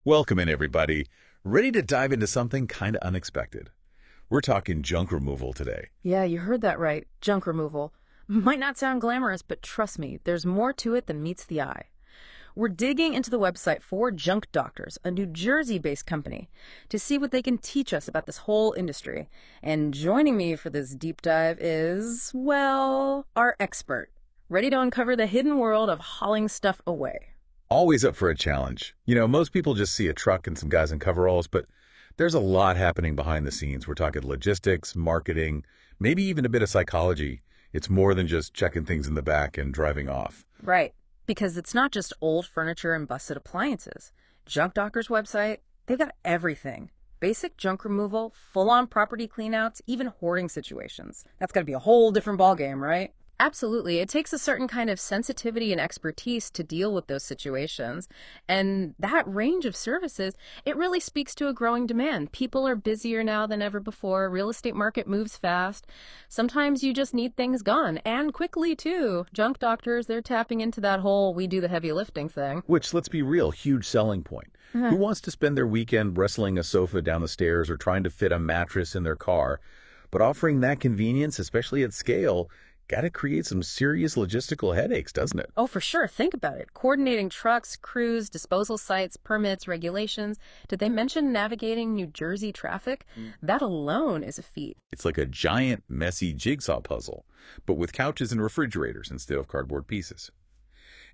Welcome in, everybody. Ready to dive into something kind of unexpected. We're talking junk removal today. Yeah, you heard that right. Junk removal. Might not sound glamorous, but trust me, there's more to it than meets the eye. We're digging into the website for JunkDoctors, a New Jersey-based company, to see what they can teach us about this whole industry. And joining me for this deep dive is, well, our expert, ready to uncover the hidden world of hauling stuff away. Always up for a challenge. Most people just see a truck and some guys in coveralls, but there's a lot happening behind the scenes. We're talking logistics, marketing, maybe even a bit of psychology. It's more than just checking things in the back and driving off. Right, because it's not just old furniture and busted appliances. JunkDoctors website, they've got everything. Basic junk removal, full-on property cleanouts, even hoarding situations. That's got to be a whole different ballgame, right? Absolutely. It takes a certain kind of sensitivity and expertise to deal with those situations. And that range of services, it really speaks to a growing demand. People are busier now than ever before. Real estate market moves fast. Sometimes you just need things gone, and quickly too. Junk doctors, they're tapping into that whole we do the heavy lifting thing. Which, let's be real, huge selling point. Who wants to spend their weekend wrestling a sofa down the stairs or trying to fit a mattress in their car? But offering that convenience, especially at scale, got to create some serious logistical headaches, doesn't it? Oh, for sure. Think about it. Coordinating trucks, crews, disposal sites, permits, regulations. Did they mention navigating New Jersey traffic? That alone is a feat. It's like a giant, messy jigsaw puzzle, but with couches and refrigerators instead of cardboard pieces.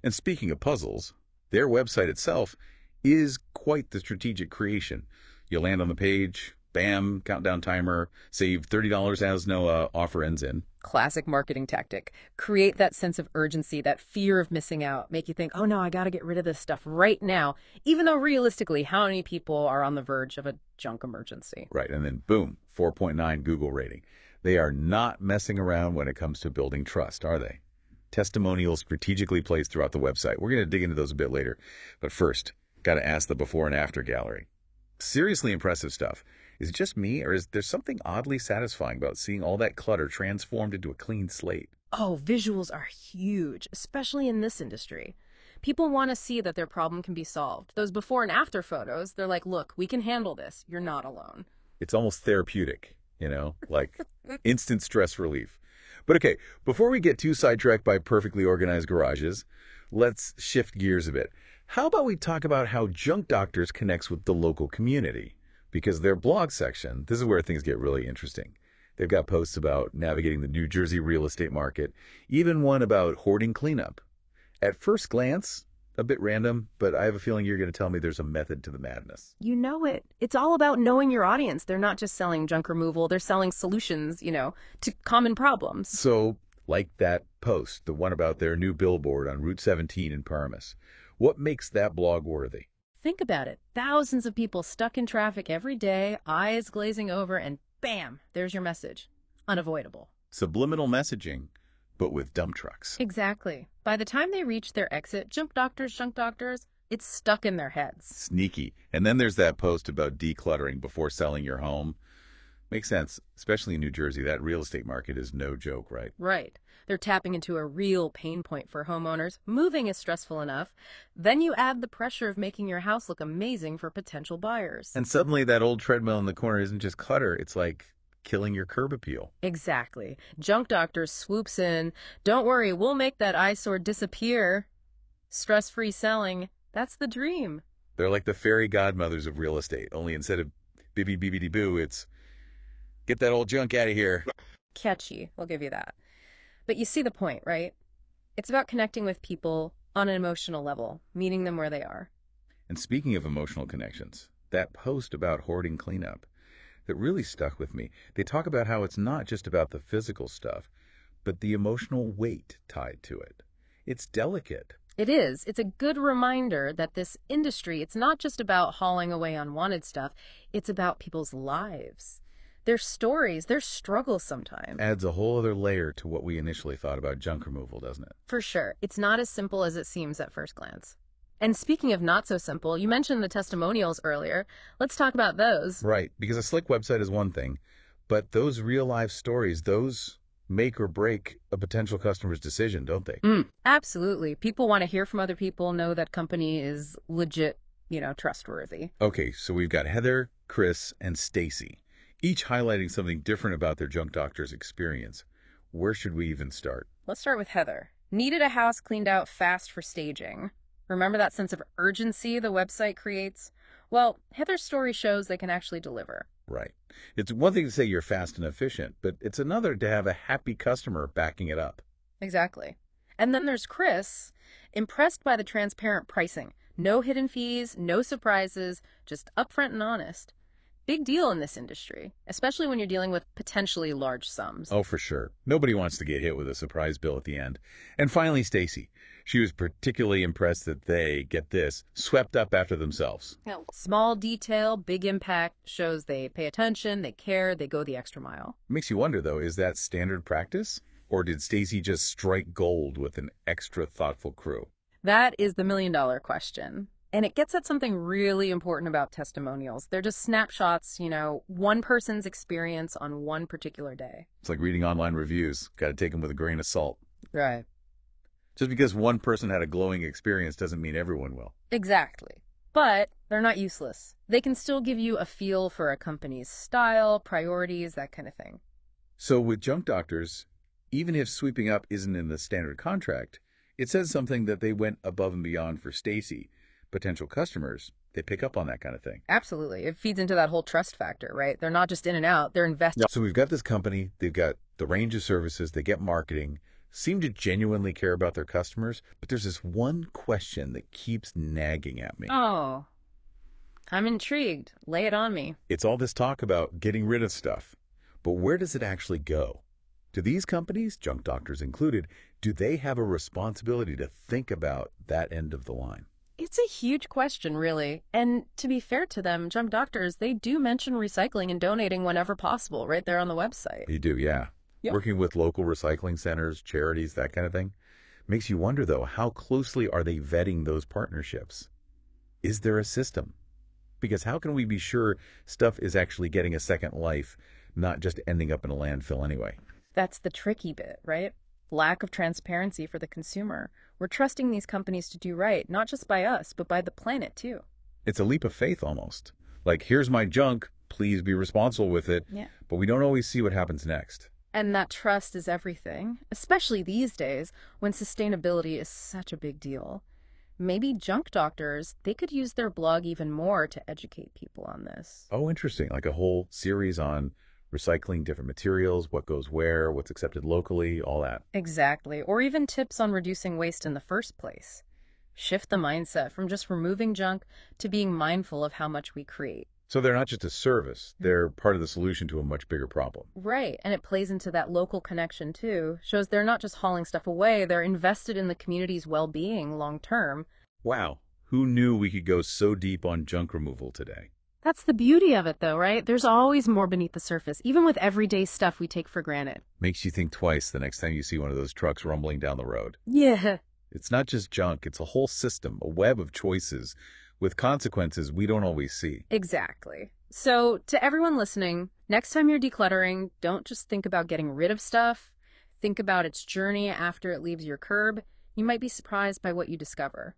And speaking of puzzles, their website itself is quite the strategic creation. You land on the page, bam, countdown timer, save $30 as no offer ends in. Classic marketing tactic. Create that sense of urgency, that fear of missing out. Make you think, oh no, I got to get rid of this stuff right now. Even though realistically, how many people are on the verge of a junk emergency? Right, and then boom, 4.9 Google rating. They are not messing around when it comes to building trust, are they? Testimonials strategically placed throughout the website. We're going to dig into those a bit later. But first, got to ask the before and after gallery. Seriously impressive stuff. Is it just me, or is there something oddly satisfying about seeing all that clutter transformed into a clean slate? Oh, visuals are huge, especially in this industry. People want to see that their problem can be solved. Those before and after photos, they're like, look, we can handle this. You're not alone. It's almost therapeutic, like instant stress relief. But okay, before we get too sidetracked by perfectly organized garages, let's shift gears a bit. How about we talk about how JunkDoctors connects with the local community? Because their blog section, this is where things get really interesting. They've got posts about navigating the New Jersey real estate market, even one about hoarding cleanup. At first glance, a bit random, but I have a feeling you're going to tell me there's a method to the madness. You know it. It's all about knowing your audience. They're not just selling junk removal. They're selling solutions, to common problems. So, like that post, the one about their new billboard on Route 17 in Paramus, what makes that blog worthy? Think about it. Thousands of people stuck in traffic every day, eyes glazing over, and bam, there's your message. Unavoidable. Subliminal messaging, but with dump trucks. Exactly. By the time they reach their exit, JunkDoctors, it's stuck in their heads. Sneaky. And then there's that post about decluttering before selling your home. Makes sense, especially in New Jersey. That real estate market is no joke, right? Right. They're tapping into a real pain point for homeowners. Moving is stressful enough. Then you add the pressure of making your house look amazing for potential buyers. And suddenly that old treadmill in the corner isn't just clutter. It's like killing your curb appeal. Exactly. JunkDoctors swoops in. Don't worry, we'll make that eyesore disappear. Stress-free selling. That's the dream. They're like the fairy godmothers of real estate, only instead of bibby-bibbidi-boo, it's get that old junk out of here. Catchy, I'll give you that. But you see the point, right? It's about connecting with people on an emotional level, meeting them where they are. And speaking of emotional connections, that post about hoarding cleanup, that really stuck with me. They talk about how it's not just about the physical stuff, but the emotional weight tied to it. It's delicate. It is. It's a good reminder that this industry, it's not just about hauling away unwanted stuff. It's about people's lives. Their stories, their struggles sometimes. Adds a whole other layer to what we initially thought about junk removal, doesn't it? For sure. It's not as simple as it seems at first glance. And speaking of not so simple, you mentioned the testimonials earlier. Let's talk about those. Right, because a slick website is one thing, but those real-life stories, those make or break a potential customer's decision, don't they? Absolutely. People want to hear from other people, know that company is legit trustworthy. Okay, so we've got Heather, Chris, and Stacy, each highlighting something different about their Junk Doctors experience. Where should we even start? Let's start with Heather. Needed a house cleaned out fast for staging. Remember that sense of urgency the website creates? Well, Heather's story shows they can actually deliver. Right. It's one thing to say you're fast and efficient, but it's another to have a happy customer backing it up. Exactly. And then there's Chris, impressed by the transparent pricing. No hidden fees, no surprises, just upfront and honest. Big deal in this industry, especially when you're dealing with potentially large sums. Oh, for sure. Nobody wants to get hit with a surprise bill at the end. And finally, Stacy. She was particularly impressed that they, get this, swept up after themselves. Small detail, big impact, shows they pay attention, they care, they go the extra mile. Makes you wonder, though, is that standard practice? Or did Stacy just strike gold with an extra thoughtful crew? That is the million-dollar question. And it gets at something really important about testimonials. They're just snapshots, one person's experience on one particular day. It's like reading online reviews. Got to take them with a grain of salt. Right. Just because one person had a glowing experience doesn't mean everyone will. Exactly. But they're not useless. They can still give you a feel for a company's style, priorities, that kind of thing. So with Junk Doctors, even if sweeping up isn't in the standard contract, it says something that they went above and beyond for Stacy. Potential customers, they pick up on that kind of thing. Absolutely. It feeds into that whole trust factor, right? They're not just in and out, they're invested. So we've got this company, they've got the range of services, they get marketing, seem to genuinely care about their customers, but there's this one question that keeps nagging at me. Oh, I'm intrigued. Lay it on me. It's all this talk about getting rid of stuff, but where does it actually go? Do these companies, Junk Doctors included, do they have a responsibility to think about that end of the line? It's a huge question, really. And to be fair to them, Junk Doctors, they do mention recycling and donating whenever possible right there on the website. You do, yeah. Working with local recycling centers, charities, that kind of thing. Makes you wonder, though, how closely are they vetting those partnerships? Is there a system? Because how can we be sure stuff is actually getting a second life, not just ending up in a landfill anyway? That's the tricky bit, right? Lack of transparency for the consumer. We're trusting these companies to do right, not just by us, but by the planet, too. It's a leap of faith, almost. Like, here's my junk, please be responsible with it. Yeah. But we don't always see what happens next. And that trust is everything, especially these days when sustainability is such a big deal. Maybe Junk Doctors, they could use their blog even more to educate people on this. Oh, interesting. Like a whole series on recycling different materials, what goes where, what's accepted locally, all that. Exactly. Or even tips on reducing waste in the first place. Shift the mindset from just removing junk to being mindful of how much we create. So they're not just a service, they're part of the solution to a much bigger problem. Right. And it plays into that local connection, too. Shows they're not just hauling stuff away, they're invested in the community's well-being long term. Wow. Who knew we could go so deep on junk removal today? That's the beauty of it, though, right? There's always more beneath the surface, even with everyday stuff we take for granted. Makes you think twice the next time you see one of those trucks rumbling down the road. Yeah. It's not just junk, it's a whole system, a web of choices with consequences we don't always see. Exactly. So, to everyone listening, next time you're decluttering, don't just think about getting rid of stuff. Think about its journey after it leaves your curb. You might be surprised by what you discover.